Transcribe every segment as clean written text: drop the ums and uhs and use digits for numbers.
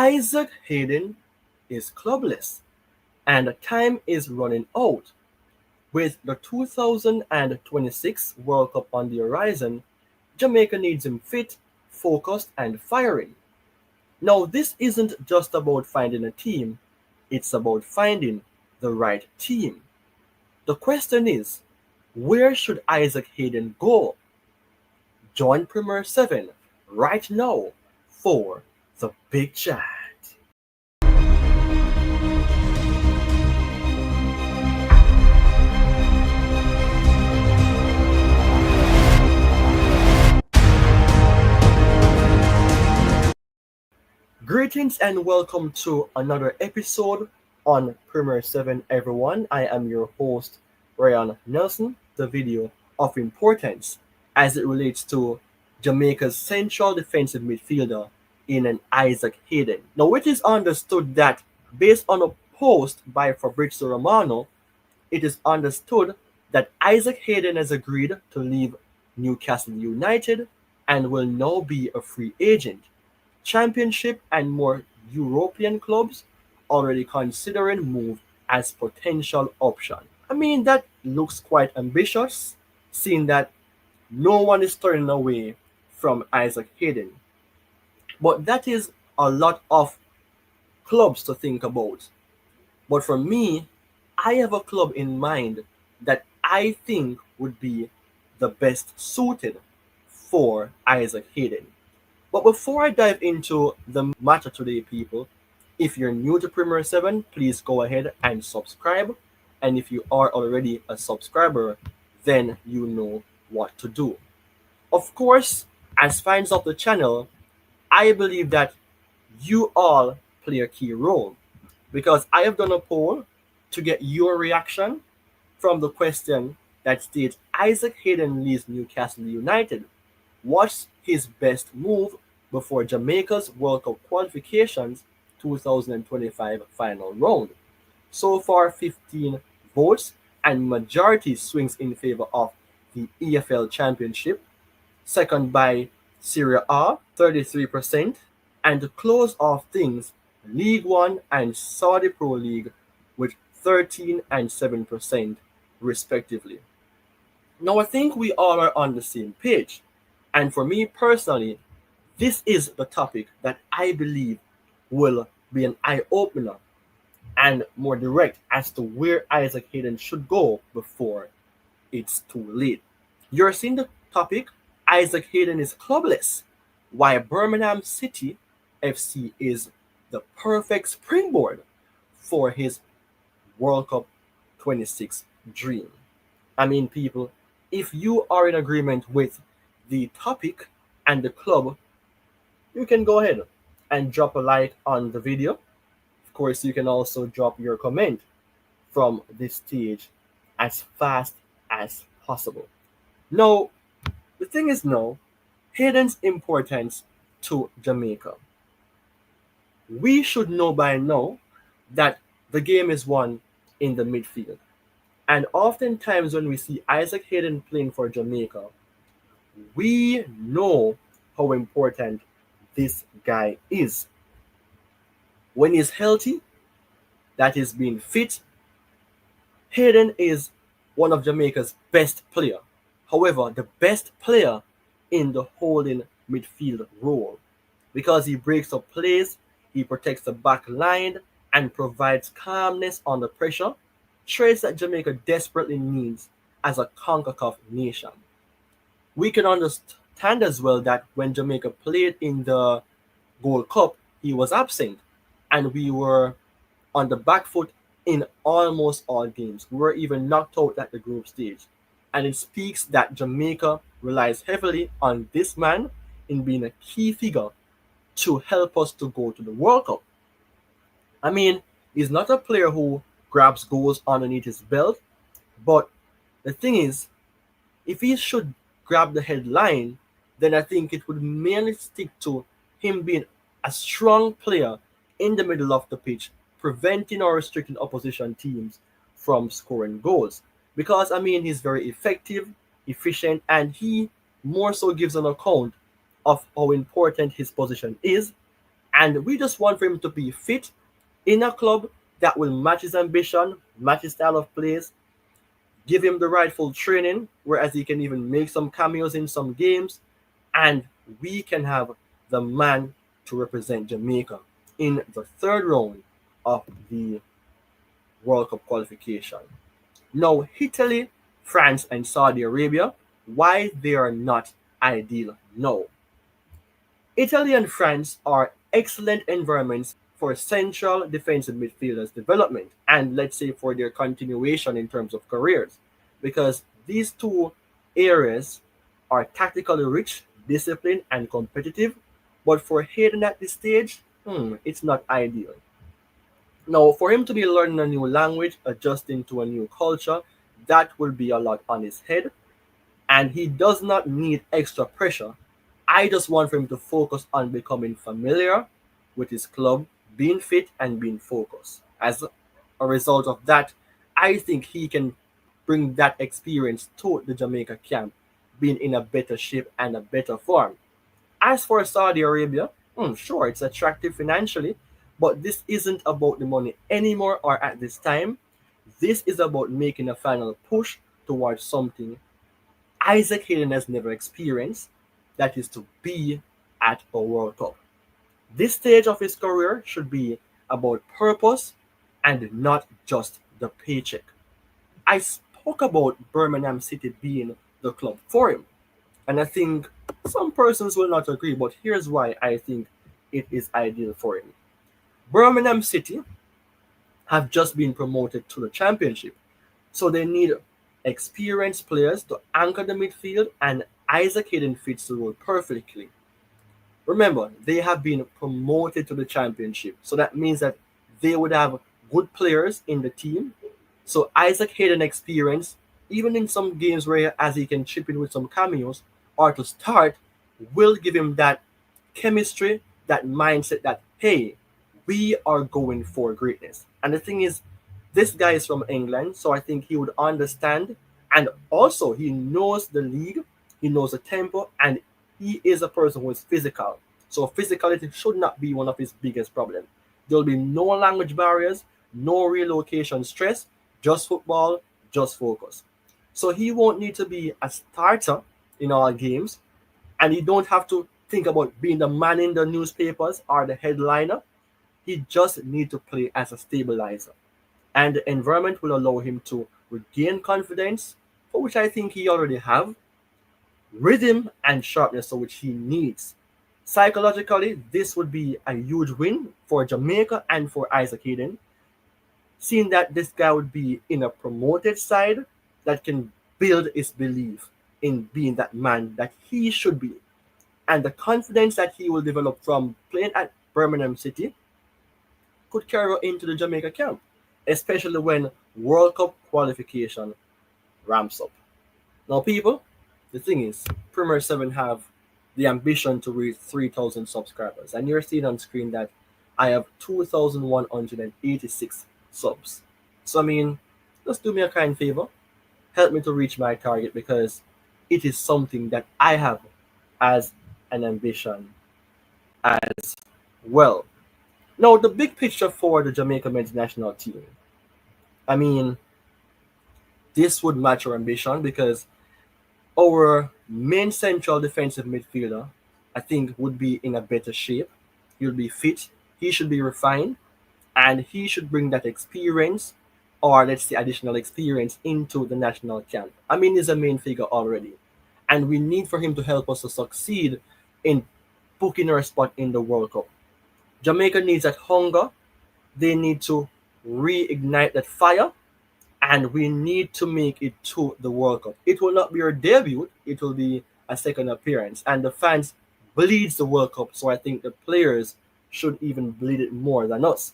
Isaac Hayden is clubless, and time is running out. With the 2026 World Cup on the horizon, Jamaica needs him fit, focused, and firing. Now, this isn't just about finding a team, it's about finding the right team. The question is, where should Isaac Hayden go? Join Premier 7 right now for the big chat. Greetings and welcome to another episode on Premier 7, everyone. I am your host, Ryan Nelson, the video of importance as it relates to Jamaica's central defensive midfielder in an Isaac Hayden. Now, it is understood that based on a post by Fabrizio Romano, it is understood that Isaac Hayden has agreed to leave Newcastle United and will now be a free agent. Championship and more European clubs already considering move as potential option. I mean, that looks quite ambitious, seeing that no one is turning away from Isaac Hayden. But that is a lot of clubs to think about. But for me, I have a club in mind that I think would be the best suited for Isaac Hayden. But before I dive into the matter today, people, if you're new to Premier 7, please go ahead and subscribe. And if you are already a subscriber, then you know what to do. Of course, as fans of the channel, I believe that you all play a key role because I have done a poll to get your reaction from the question that states Isaac Hayden leaves Newcastle United. What's his best move before Jamaica's World Cup qualifications 2025 final round? So far, 15 votes and majority swings in favor of the EFL Championship, second by Serie A, 33%, and to close off things, League One and Saudi Pro League with 13 and 7% respectively. Now, I think we all are on the same page. And for me personally, this is the topic that I believe will be an eye-opener and more direct as to where Isaac Hayden should go before it's too late. You're seeing the topic, Isaac Hayden is clubless, why Birmingham City FC is the perfect springboard for his World Cup 26 dream. I mean, people, if you are in agreement with the topic and the club, you can go ahead and drop a like on the video. Of course, you can also drop your comment from this stage as fast as possible. Now, the thing is now, Hayden's importance to Jamaica. We should know by now that the game is won in the midfield. And oftentimes when we see Isaac Hayden playing for Jamaica, we know how important this guy is. When he's healthy, that is being fit, Hayden is one of Jamaica's best player. However, the best player in the holding midfield role because he breaks up plays, he protects the back line, and provides calmness under pressure, traits that Jamaica desperately needs as a CONCACAF nation. We can understand as well that when Jamaica played in the Gold Cup, he was absent, and we were on the back foot in almost all games. We were even knocked out at the group stage. And it speaks that Jamaica relies heavily on this man in being a key figure to help us to go to the World Cup. I mean, he's not a player who grabs goals underneath his belt, but the thing is, if he should grab the headline, then I think it would mainly stick to him being a strong player in the middle of the pitch, preventing or restricting opposition teams from scoring goals. Because, I mean, he's very effective, efficient, and he more so gives an account of how important his position is And we just want for him to be fit in a club that will match his ambition, match his style of plays, give him the rightful training, whereas he can even make some cameos in some games, and we can have the man to represent Jamaica in the third round of the World Cup qualification. Now, Italy, France, and Saudi Arabia, why they are not ideal now. Italy and France are excellent environments for central defensive midfielders' development and, let's say, for their continuation in terms of careers, because these two areas are tactically rich, disciplined, and competitive. But for Hayden at this stage, it's not ideal. Now, for him to be learning a new language, adjusting to a new culture, that will be a lot on his head, and he does not need extra pressure. I just want for him to focus on becoming familiar with his club, being fit, and being focused. As a result of that, I think he can bring that experience to the Jamaica camp, being in a better shape and a better form. As for Saudi Arabia, sure, it's attractive financially, but this isn't about the money anymore or at this time. This is about making a final push towards something Isaac Hayden has never experienced, that is to be at a World Cup. This stage of his career should be about purpose and not just the paycheck. I spoke about Birmingham City being the club for him, and I think some persons will not agree, but here's why I think it is ideal for him. Birmingham City have just been promoted to the championship, so they need experienced players to anchor the midfield, and Isaac Hayden fits the role perfectly. Remember, they have been promoted to the championship, so that means that they would have good players in the team. So Isaac Hayden experience, even in some games where as he can chip in with some cameos, or to start, will give him that chemistry, that mindset that hey, we are going for greatness. And the thing is, this guy is from England, so I think he would understand. And also, he knows the league, he knows the tempo, and he is a person who is physical. So, physicality should not be one of his biggest problems. There will be no language barriers, no relocation stress, just football, just focus. So, he won't need to be a starter in all games, and he don't have to think about being the man in the newspapers or the headliner. He just need to play as a stabilizer, and the environment will allow him to regain confidence, for which I think he already have, rhythm and sharpness, for which he needs. Psychologically, this would be a huge win for Jamaica and for Isaac Hayden, seeing that this guy would be in a promoted side that can build his belief in being that man that he should be. And the confidence that he will develop from playing at Birmingham City could carry into the Jamaica camp, especially when World Cup qualification ramps up. Now, people, the thing is, Premier 7 have the ambition to reach 3,000 subscribers, and you're seeing on screen that I have 2,186 subs. So, I mean, just do me a kind favor, help me to reach my target, because it is something that I have as an ambition as well. Now, the big picture for the Jamaica men's national team, I mean, this would match our ambition because our main central defensive midfielder, I think, would be in a better shape. He'll be fit, he should be refined, and he should bring that experience, or let's say additional experience, into the national camp. I mean, he's a main figure already, and we need for him to help us to succeed in booking our spot in the World Cup. Jamaica needs that hunger. They need to reignite that fire, and we need to make it to the World Cup. It will not be our debut, it will be a second appearance. And the fans bleeds the World Cup, so I think the players should even bleed it more than us.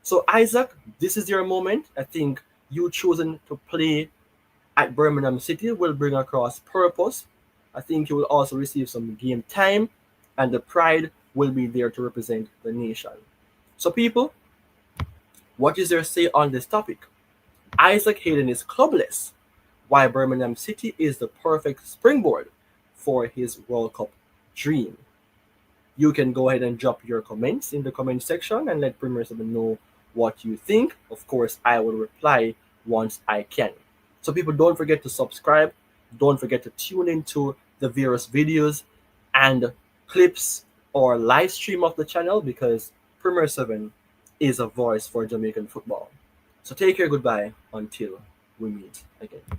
So Isaac, this is your moment. I think you choosing to play at Birmingham City will bring across purpose. I think you will also receive some game time, and the pride will be there to represent the nation. So people, what is your say on this topic? Isaac Hayden is clubless, why Birmingham City is the perfect springboard for his World Cup dream. You can go ahead and drop your comments in the comment section and let Premier 7 know what you think. Of course, I will reply once I can. So people, don't forget to subscribe. Don't forget to tune into the various videos and clips or live stream of the channel, because Premier 7 is a voice for Jamaican football. So take care, goodbye, until we meet again.